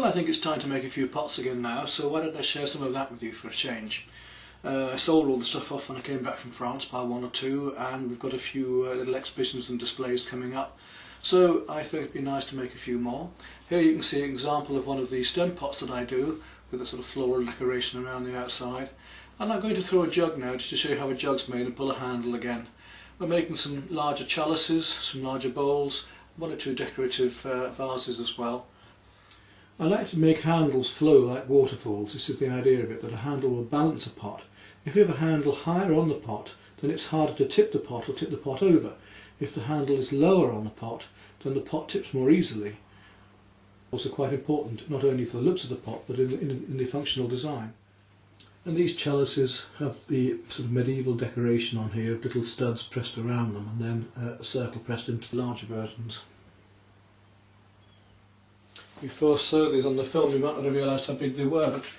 I think it's time to make a few pots again now, so why don't I share some of that with you for a change. I sold all the stuff off when I came back from France by one or two, and we've got a few little exhibitions and displays coming up, so I thought it'd be nice to make a few more. Here you can see an example of one of the stem pots that I do, with a sort of floral decoration around the outside. And I'm going to throw a jug now just to show you how a jug's made and pull a handle again. We're making some larger chalices, some larger bowls, one or two decorative vases as well. I like to make handles flow like waterfalls. This is the idea of it, that a handle will balance a pot. If you have a handle higher on the pot, then it's harder to tip the pot or tip the pot over. If the handle is lower on the pot, then the pot tips more easily. Also quite important, not only for the looks of the pot, but in the functional design. And these chalices have the sort of medieval decoration on here, little studs pressed around them, and then a circle pressed into the larger versions. Before I saw these on the film, you might not have realised how big they were, but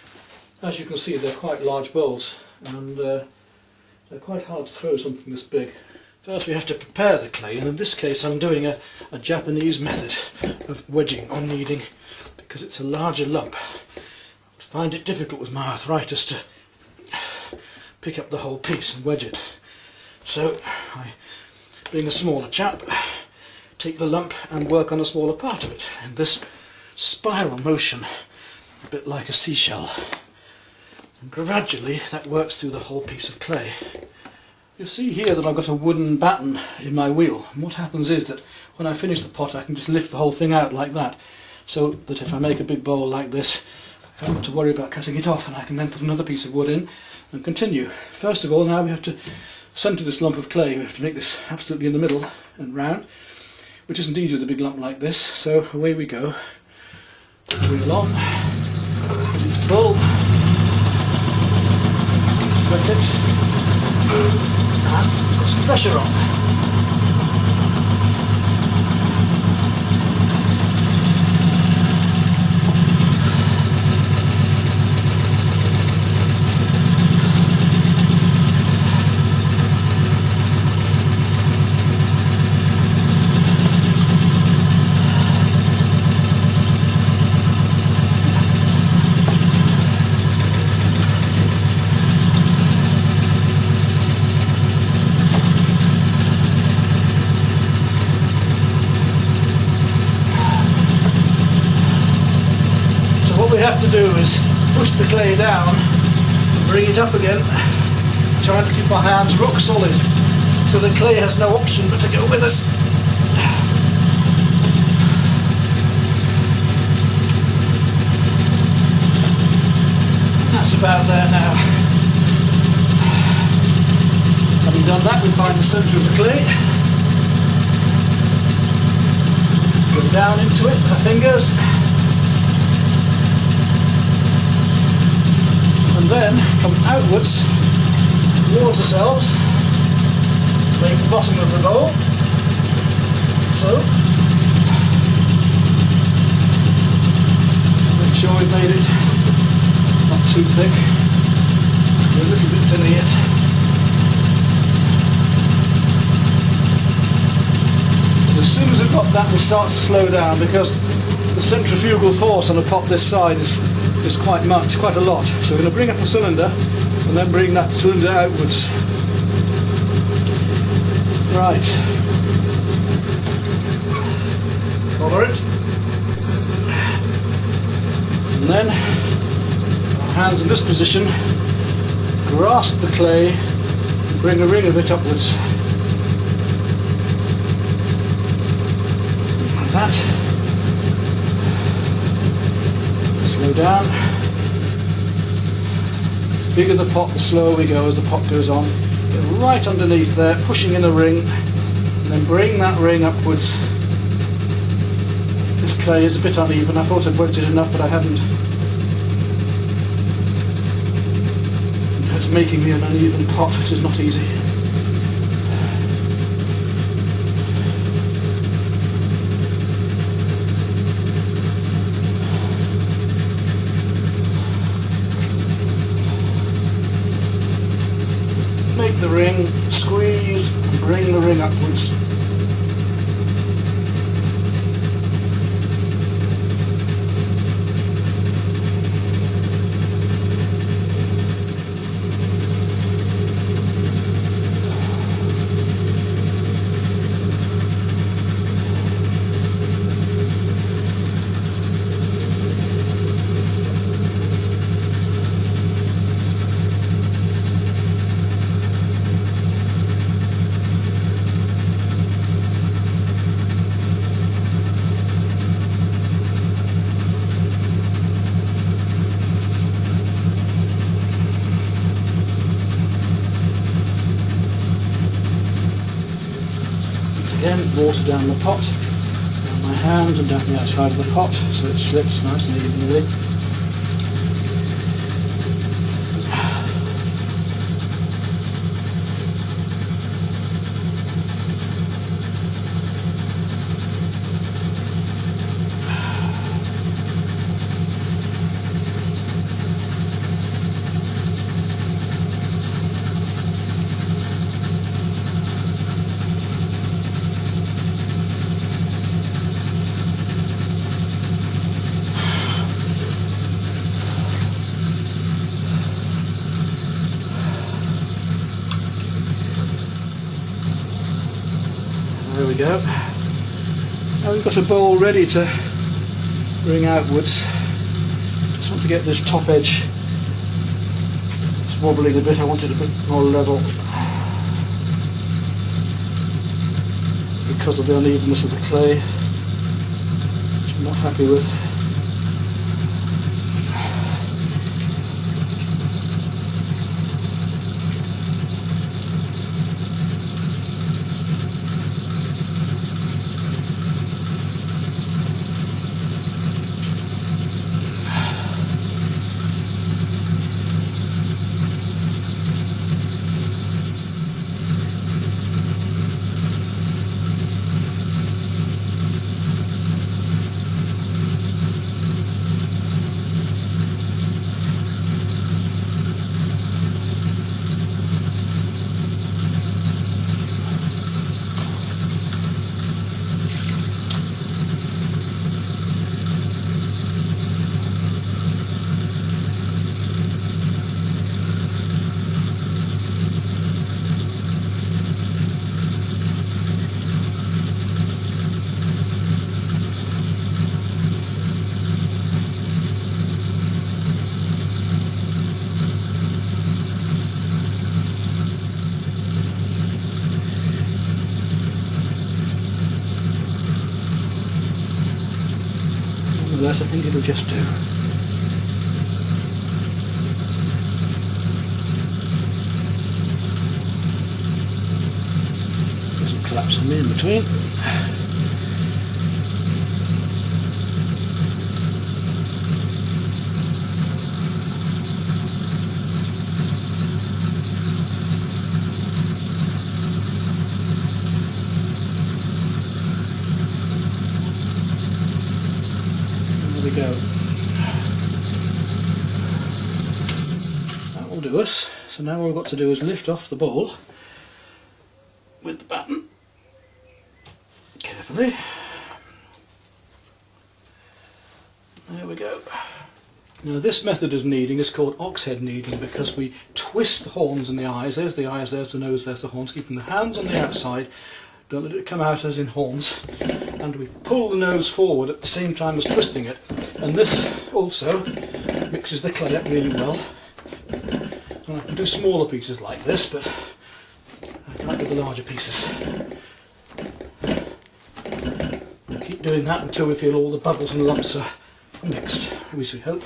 as you can see, they're quite large bowls, and they're quite hard to throw something this big. First we have to prepare the clay, and in this case I'm doing a Japanese method of wedging or kneading, because it's a larger lump. I find it difficult with my arthritis to pick up the whole piece and wedge it. So I bring a smaller chap, take the lump and work on a smaller part of it in this spiral motion, a bit like a seashell. And gradually that works through the whole piece of clay. You see here that I've got a wooden batten in my wheel, and what happens is that when I finish the pot I can just lift the whole thing out like that, so that if I make a big bowl like this I don't have to worry about cutting it off, and I can then put another piece of wood in and continue. First of all, now we have to centre this lump of clay. We have to make this absolutely in the middle and round, which isn't easy with a big lump like this, so away we go. Wheel on, put it to full, wet it, and put some pressure on. What we have to do is push the clay down and bring it up again, trying to keep our hands rock solid, so the clay has no option but to go with us. That's about there now. Having done that, we find the centre of the clay, go down into it with our fingers, and then come outwards towards ourselves to make the bottom of the bowl. So, make sure we've made it not too thick, a little bit thinner yet. But as soon as we've got that, we'll start to slow down, because the centrifugal force on a pot this side is quite a lot. So we're going to bring up the cylinder and then bring that cylinder outwards. Right. Follow it. And then our hands in this position, grasp the clay and bring a ring of it upwards. Like that. Slow down. The bigger the pot, the slower we go as the pot goes on. Get right underneath there, pushing in a ring, and then bring that ring upwards. This clay is a bit uneven. I thought I'd wedged it enough, but I hadn't. It's making me an uneven pot, which is not easy. Make the ring, squeeze, and bring the ring upwards. water down the pot, down my hand and down the outside of the pot, so it slips nice and evenly. There we go. Now we've got a bowl ready to bring outwards. Just want to get this top edge. It's wobbling a bit, I want it a bit more level because of the unevenness of the clay, which I'm not happy with. Nonetheless, I think it'll just do. Doesn't collapse on me in between. There we go. That will do us. So now all we've got to do is lift off the bowl with the batten carefully. There we go. Now this method of kneading is called ox head kneading because we twist the horns and the eyes. There's the eyes, there's the nose, there's the horns, keeping the hands on the outside. Don't let it come out as in horns. And we pull the nose forward at the same time as twisting it. And this also mixes the clay up really well. And I can do smaller pieces like this, but I can't do the larger pieces. We'll keep doing that until we feel all the bubbles and lumps are mixed, at least we hope.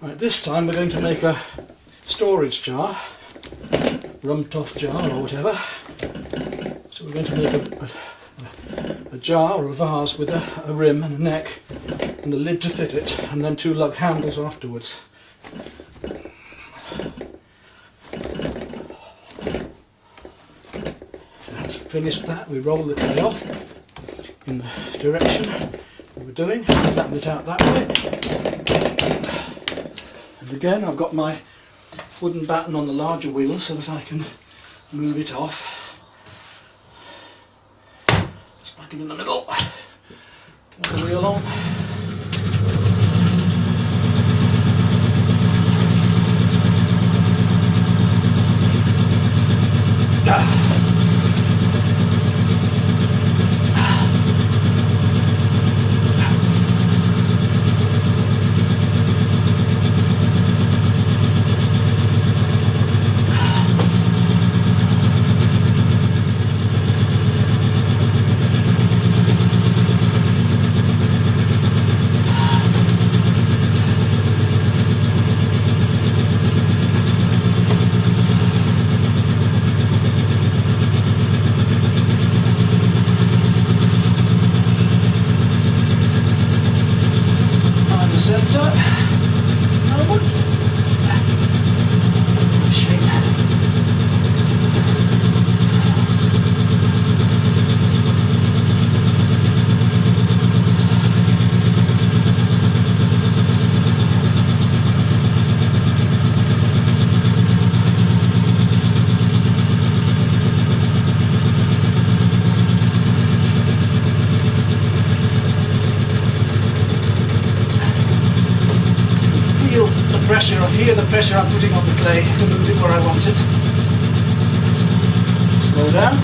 Right, this time we're going to make a storage jar, rum top jar or whatever. So we're going to make a jar or a vase with a rim and a neck and a lid to fit it, and then two lug handles afterwards. So once we've finished that, we roll the clay off in the direction we were doing, flatten it out that way. And again, I've got my wooden batten on the larger wheel so that I can move it off. Smack it in the middle, turn the wheel on. moment. Shape. Feel the pressure, or hear the pressure I'm putting on the clay to move it where I want it. Slow down.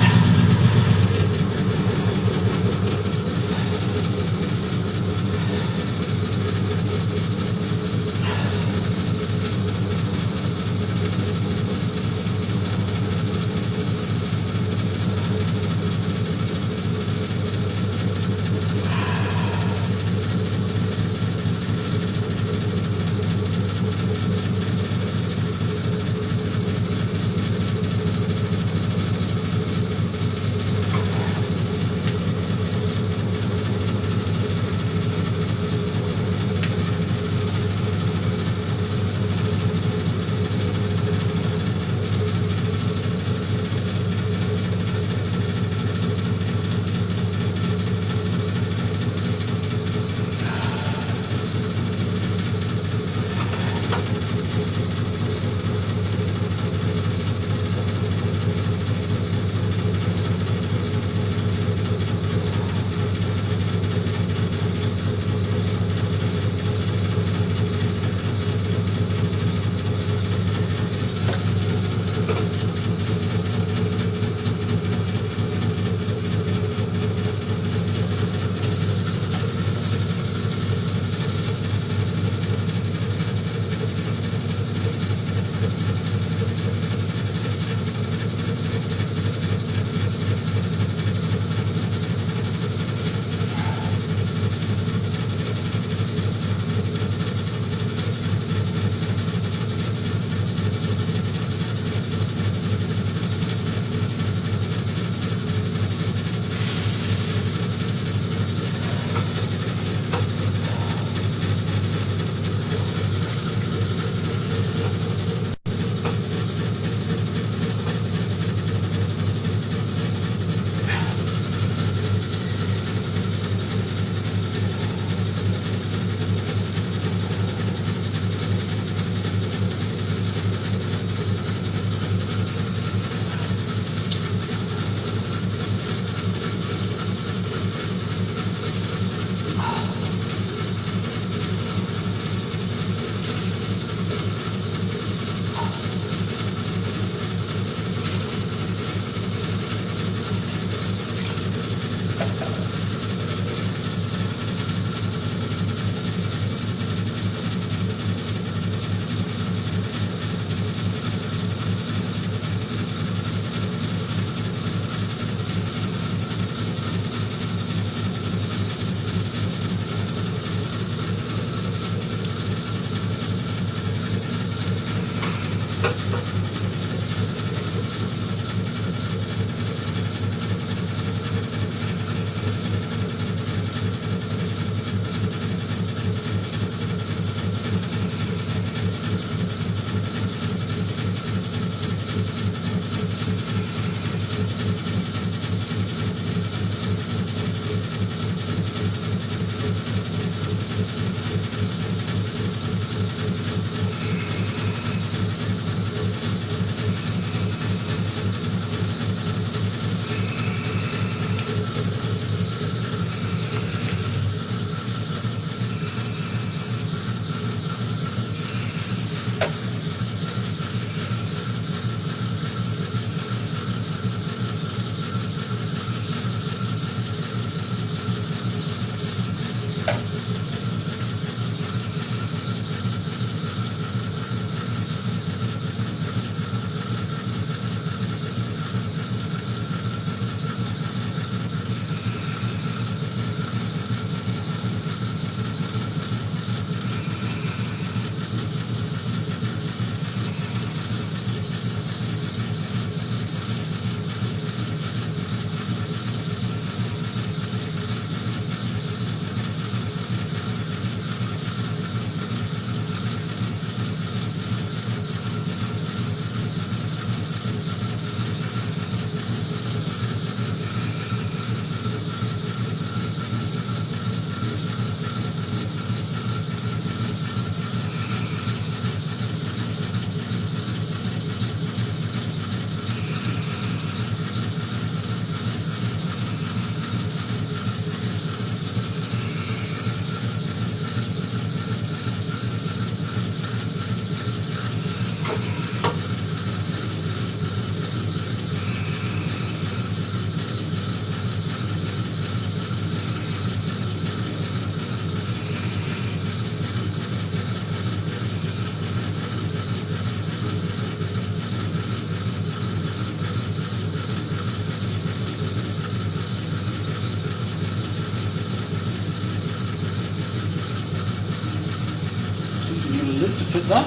fit that.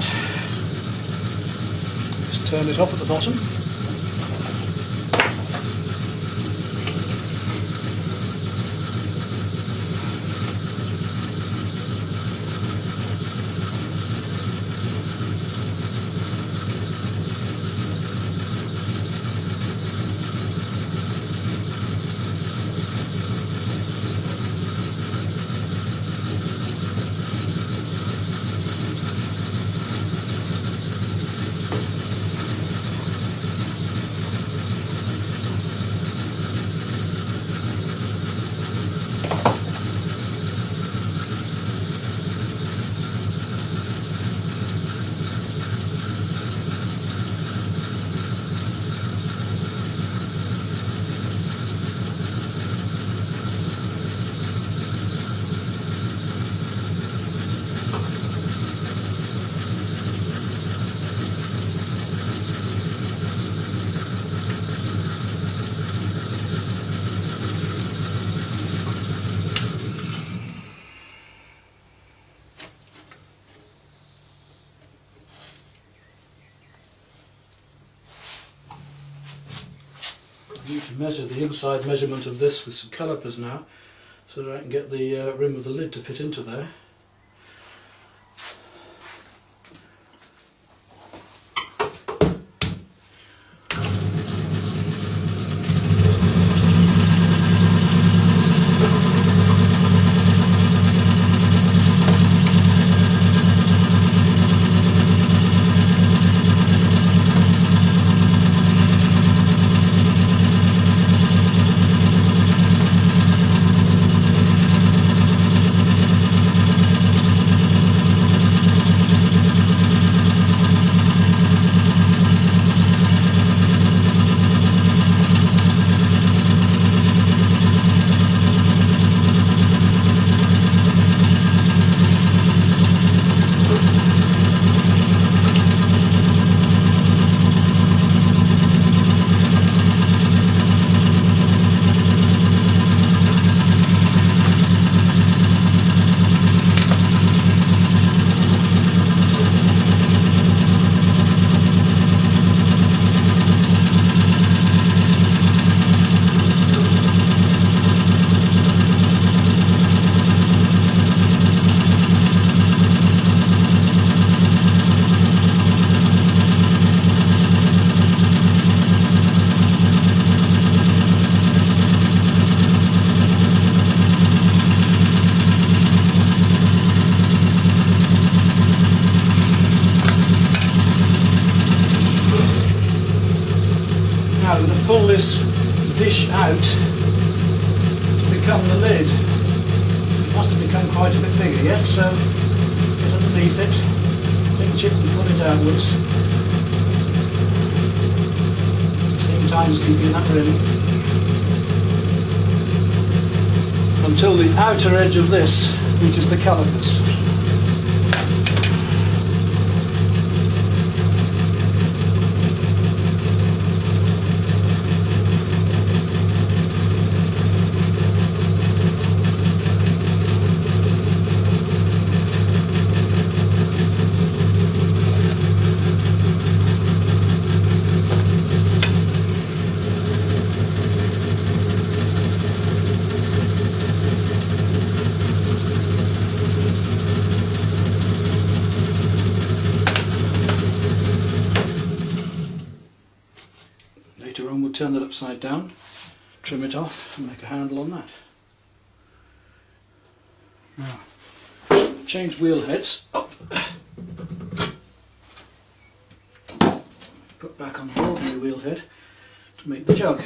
Just turn it off at the bottom. I need to measure the inside measurement of this with some calipers now, so that I can get the rim of the lid to fit into there. Now I'm going to pull this dish out to become the lid. It must have become quite a bit bigger yet, so get underneath it, pinch it and pull it outwards. Same time as keeping that rim. Until the outer edge of this reaches the calipers. Later on we'll turn that upside down, trim it off and make a handle on that. Now, change wheel heads up. Put back on the ordinary wheel head to make the jug.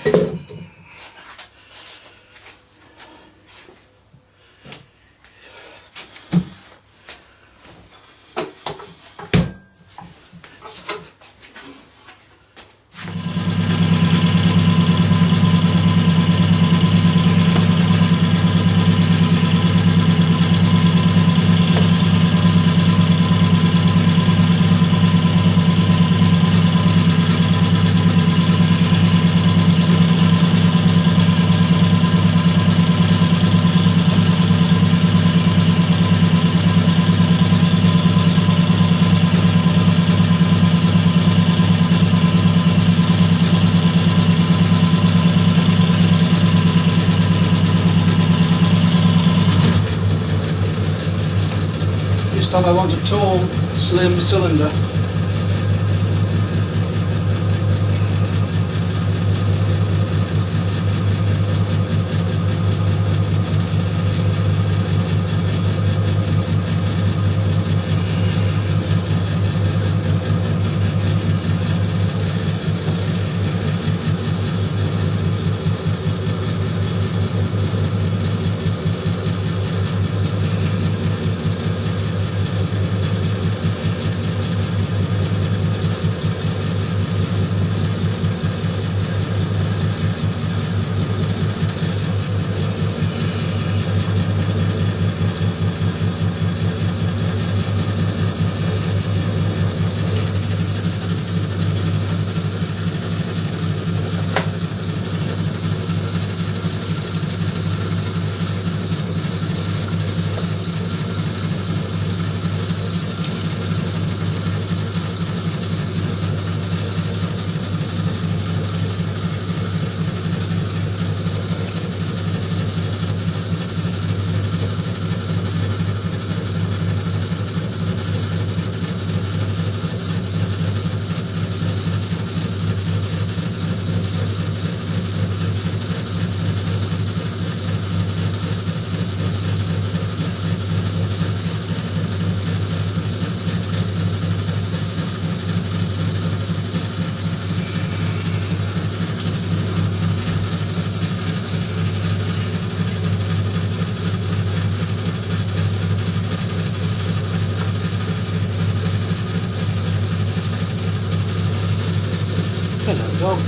time I want a tall, slim cylinder. Hello, dog.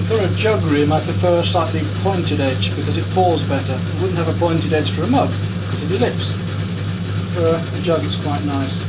For a jug rim I prefer a slightly pointed edge because it falls better. I wouldn't have a pointed edge for a mug because of the lips. For a jug it's quite nice.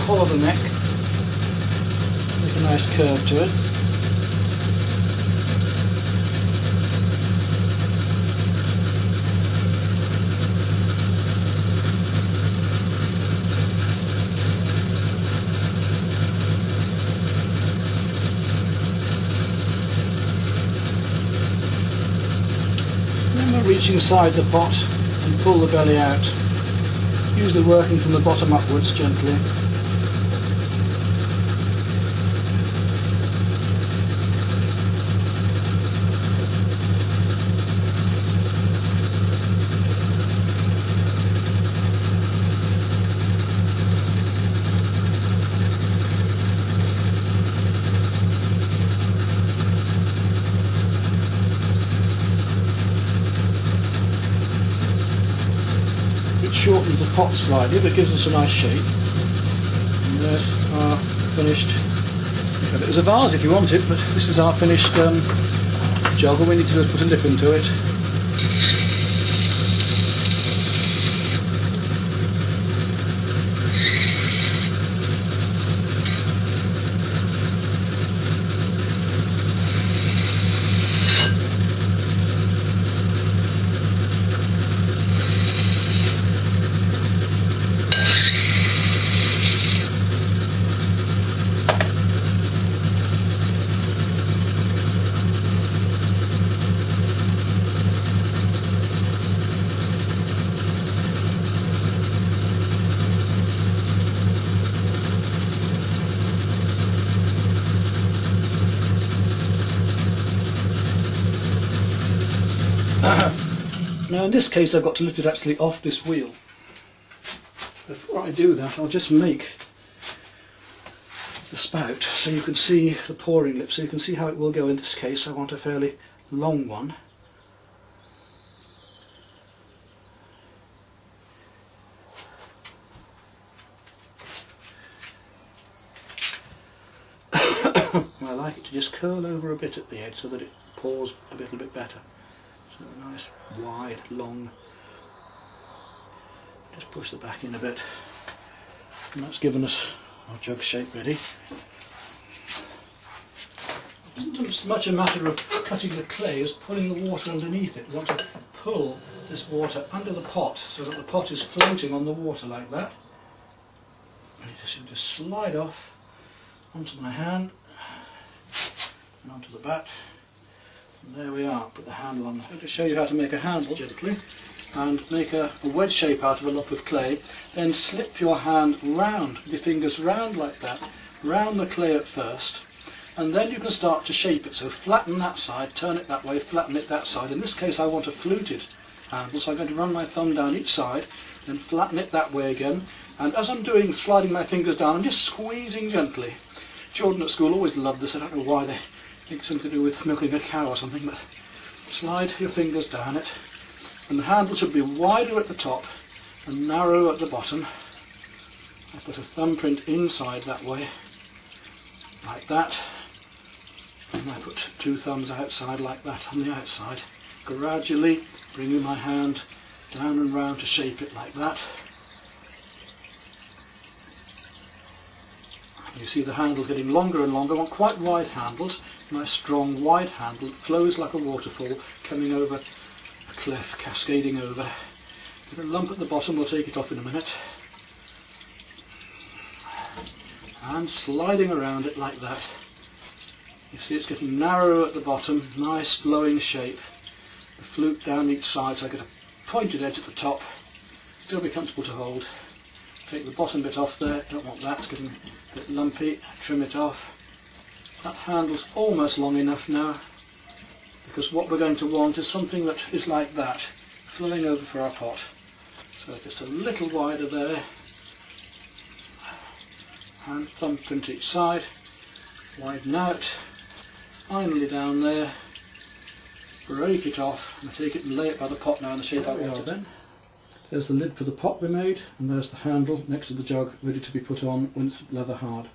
Collar the neck, make a nice curve to it. reach inside the pot and pull the belly out, usually working from the bottom upwards gently. It shortens the pot slightly, but gives us a nice shape. And there's our finished. You have it as a vase if you want it, but this is our finished jug. All we need to do is put a lip into it. Now in this case I've got to lift it actually off this wheel. Before I do that I'll just make the spout so you can see the pouring lip, so you can see how it will go. In this case I want a fairly long one. I like it to just curl over a bit at the edge so that it pours a little bit better. So a nice wide, long, just push the back in a bit, and that's given us our jug shape ready. It's not so much a matter of cutting the clay as pulling the water underneath it. We want to pull this water under the pot so that the pot is floating on the water like that. And it should just slide off onto my hand and onto the back. And there we are, put the handle on. I'm going to show you how to make a handle gently and make a wedge shape out of a lump of clay. Then slip your hand round, with your fingers round like that, round the clay at first, and then you can start to shape it. So flatten that side, turn it that way, flatten it that side. In this case I want a fluted handle, so I'm going to run my thumb down each side, then flatten it that way again. And as I'm doing, sliding my fingers down, I'm just squeezing gently. Children at school always love this. I don't know why. They think it's something to do with milking a cow or something, but slide your fingers down it, and the handle should be wider at the top and narrow at the bottom. I put a thumbprint inside that way, like that, and I put two thumbs outside like that on the outside, gradually bringing my hand down and round to shape it like that. You see the handle getting longer and longer. I want quite wide handles. Nice strong wide handle that flows like a waterfall coming over a cliff, cascading over. Get a lump at the bottom, we'll take it off in a minute. And sliding around it like that. You see it's getting narrow at the bottom, nice flowing shape. The flute down each side so I get a pointed edge at the top. Still be comfortable to hold. Take the bottom bit off there, don't want that, it's getting a bit lumpy, trim it off. That handle's almost long enough now, because what we're going to want is something that is like that, flowing over for our pot. So just a little wider there, and thumbprint each side, widen out, finally down there, break it off, and take it and lay it by the pot now in the shape I want it. Then. There's the lid for the pot we made, and there's the handle next to the jug ready to be put on when it's leather hard.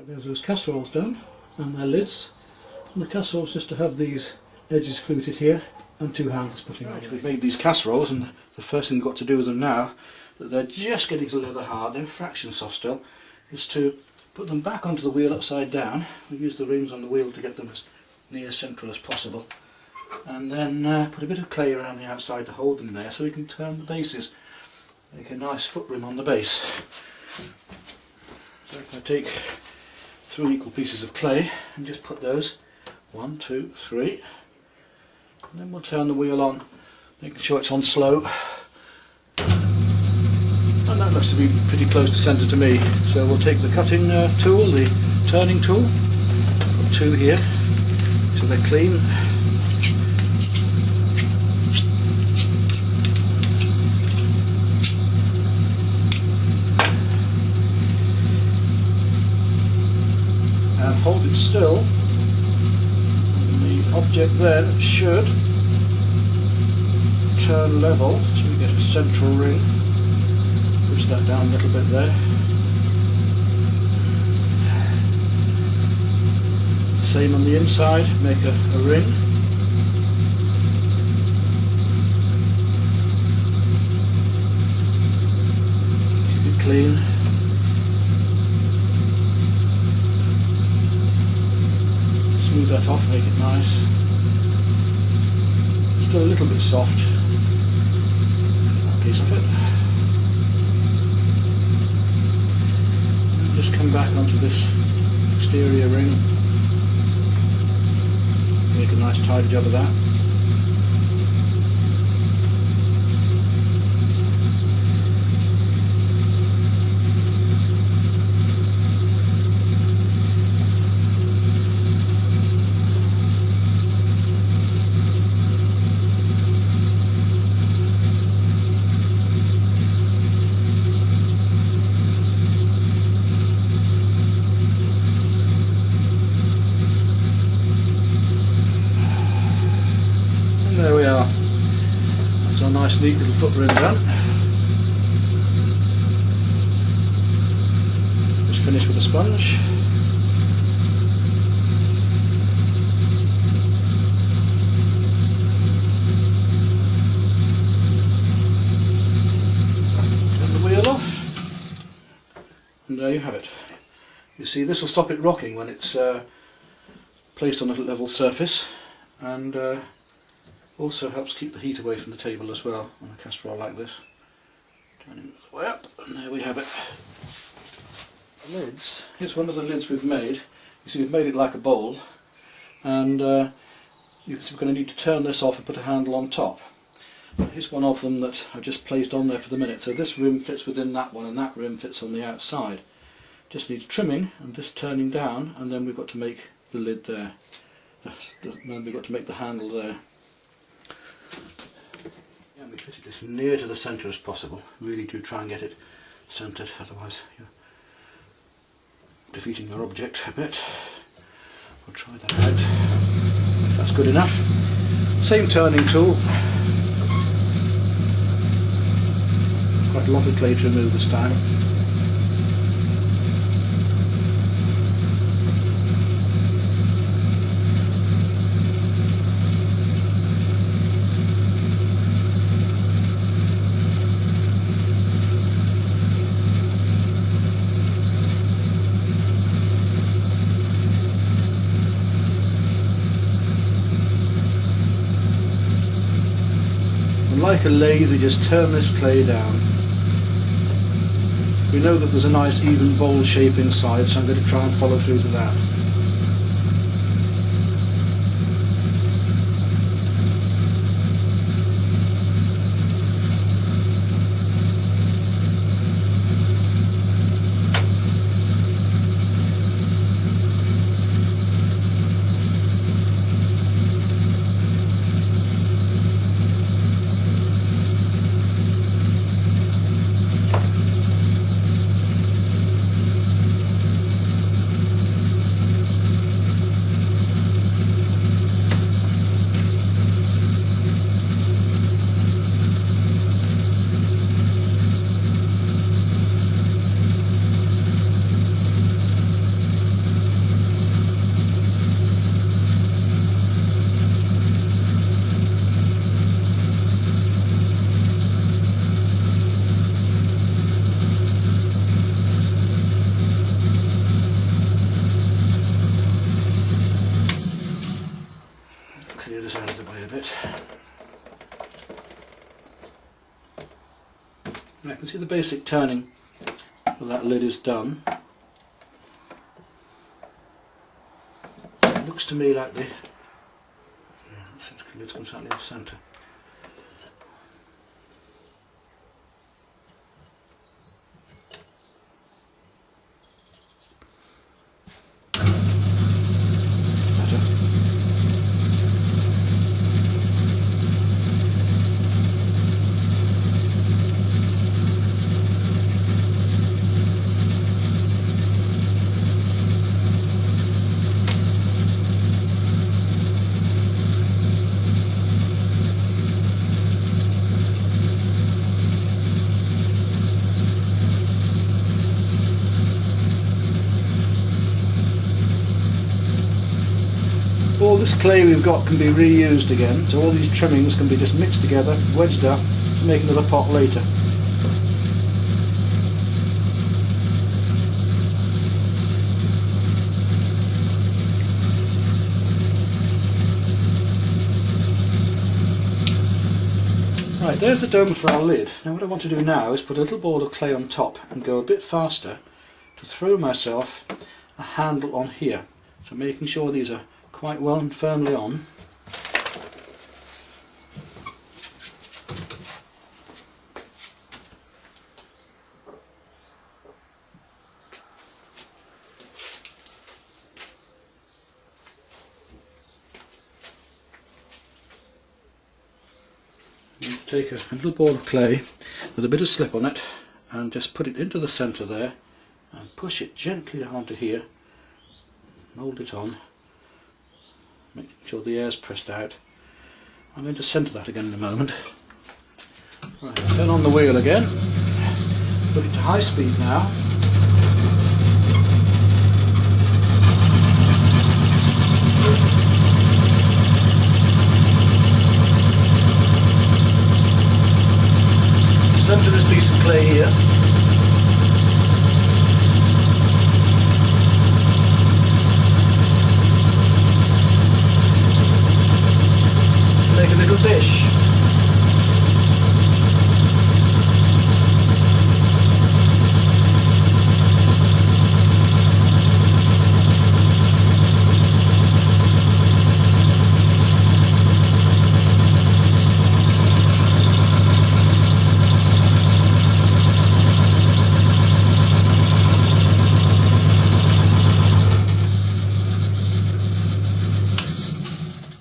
There's those casseroles done, and their lids. And the casseroles just to have these edges fluted here, and 2 handles putting on. We've made these casseroles, and the first thing we've got to do with them now, that they're just getting to leather hard, they're a fraction soft still, is to put them back onto the wheel upside down. We use the rings on the wheel to get them as near central as possible, and then put a bit of clay around the outside to hold them there so we can turn the bases. Make a nice foot rim on the base. So if I take 3 equal pieces of clay and just put those 1, 2, 3, and then we'll turn the wheel on, making sure it's on slow, and that looks to be pretty close to centre to me. So we'll take the cutting tool, the turning tool, put 2 here so they're clean. And hold it still, and the object there should turn level so we get a central ring. Push that down a little bit there. Same on the inside, make a ring. Keep it clean. Smooth that off, make it nice. Still a little bit soft. That piece of it. And just come back onto this exterior ring. Make a nice tidy job of that. There we are. That's our nice neat little foot rim done. Just finish with a sponge. Turn the wheel off. And there you have it. You see, this will stop it rocking when it's placed on a level surface, and also helps keep the heat away from the table as well on a casserole like this. Turn it the way up, and there we have it. The lids. Here's one of the lids we've made. You see, we've made it like a bowl, and you can see we're going to need to turn this off and put a handle on top. Here's one of them that I've just placed on there for the minute. So this rim fits within that one, and that rim fits on the outside. Just needs trimming and this turning down, and then we've got to make the lid there. Then we've got to make the handle there. And we fit it as near to the centre as possible. Really do try and get it centred, otherwise you're defeating your object a bit. We'll try that out if that's good enough. Same turning tool. Quite a lot of clay to remove this time. Like a lathe, we just turn this clay down. We know that there's a nice even bowl shape inside, so I'm going to try and follow through to that. can see the basic turning of that lid is done. It looks to me like the lid's come slightly off centre. All this clay we've got can be reused again, so all these trimmings can be just mixed together, wedged up to make another pot later. Right, there's the dome for our lid. Now what I want to do now is put a little ball of clay on top and go a bit faster to throw myself a handle on here. So making sure these are quite well and firmly on. You take a little ball of clay with a bit of slip on it and just put it into the centre there and push it gently onto here, mould it on, making sure the air's pressed out. I'm going to centre that again in a moment. Right, turn on the wheel again, put it to high speed now. Centre this piece of clay here. Make a little dish.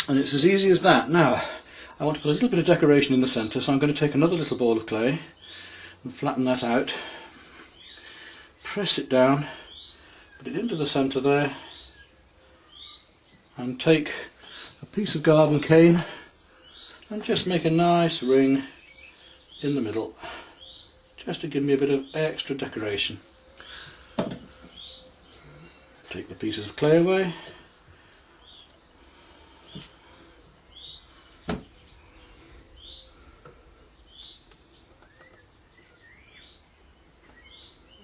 And it's as easy as that. Now, I want to put a little bit of decoration in the centre, so I'm going to take another little ball of clay and flatten that out, press it down, put it into the centre there, and take a piece of garden cane and just make a nice ring in the middle, just to give me a bit of extra decoration. Take the pieces of clay away.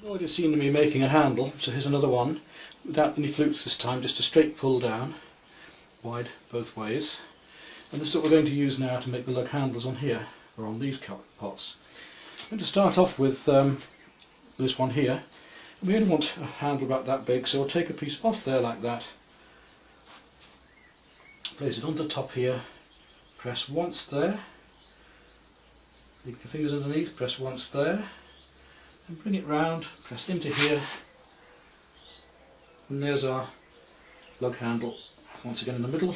Already seen me making a handle, so here's another one, without any flukes this time, just a straight pull down, wide both ways. And this is what we're going to use now to make the lug handles on here, or on these pots. I'm going to start off with this one here. We only want a handle about that big, so we'll take a piece off there like that, place it on the top here, press once there, leave your fingers underneath, press once there, and bring it round, press into here, and there's our lug handle once again in the middle.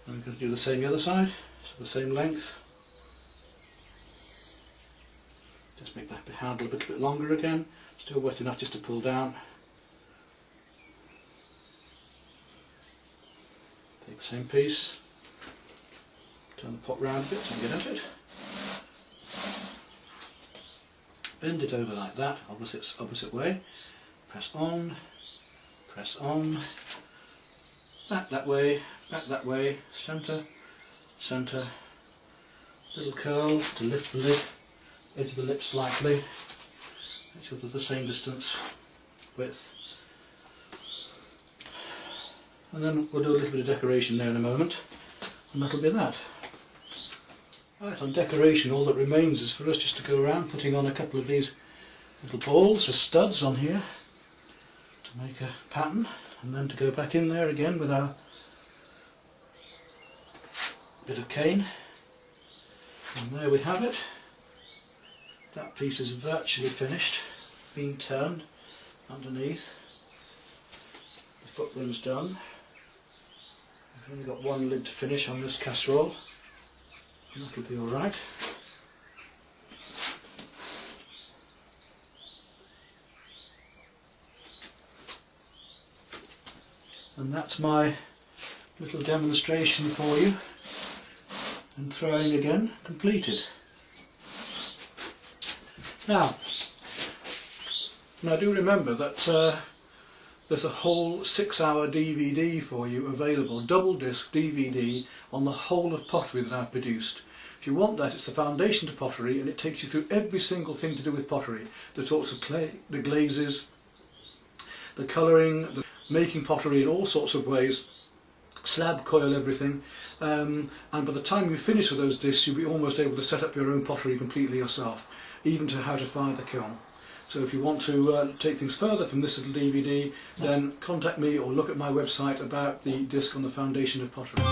And we're going to do the same the other side, so the same length. Just make that handle a little bit longer again, still wet enough just to pull down. Take the same piece, turn the pot round a bit so you can get at it. Bend it over like that, opposite way, press on, back that way, centre, centre, little curl to lift the lid, edge of the lip slightly, make sure they're the same distance, width, and then we'll do a little bit of decoration there in a moment, and that'll be that. Right, on decoration all that remains is for us just to go around putting on a couple of these little balls as studs on here to make a pattern, and then to go back in there again with our bit of cane. And there we have it. That piece is virtually finished, being turned underneath. The foot rim's done. We've only got one lid to finish on this casserole, and that'll be alright. And that's my little demonstration for you, and throwing again completed. Now do remember that there's a whole 6-hour DVD for you available, double disc DVD on the whole of pottery that I've produced. If you want that, it's the Foundation to Pottery, and it takes you through every single thing to do with pottery. The sorts of clay, the glazes, the colouring, the making pottery in all sorts of ways, slab, coil, everything. And by the time you finish with those discs, you'll be almost able to set up your own pottery completely yourself, even to how to fire the kiln. So if you want to take things further from this little DVD, then contact me or look at my website about the disc on the Foundation of Pottery.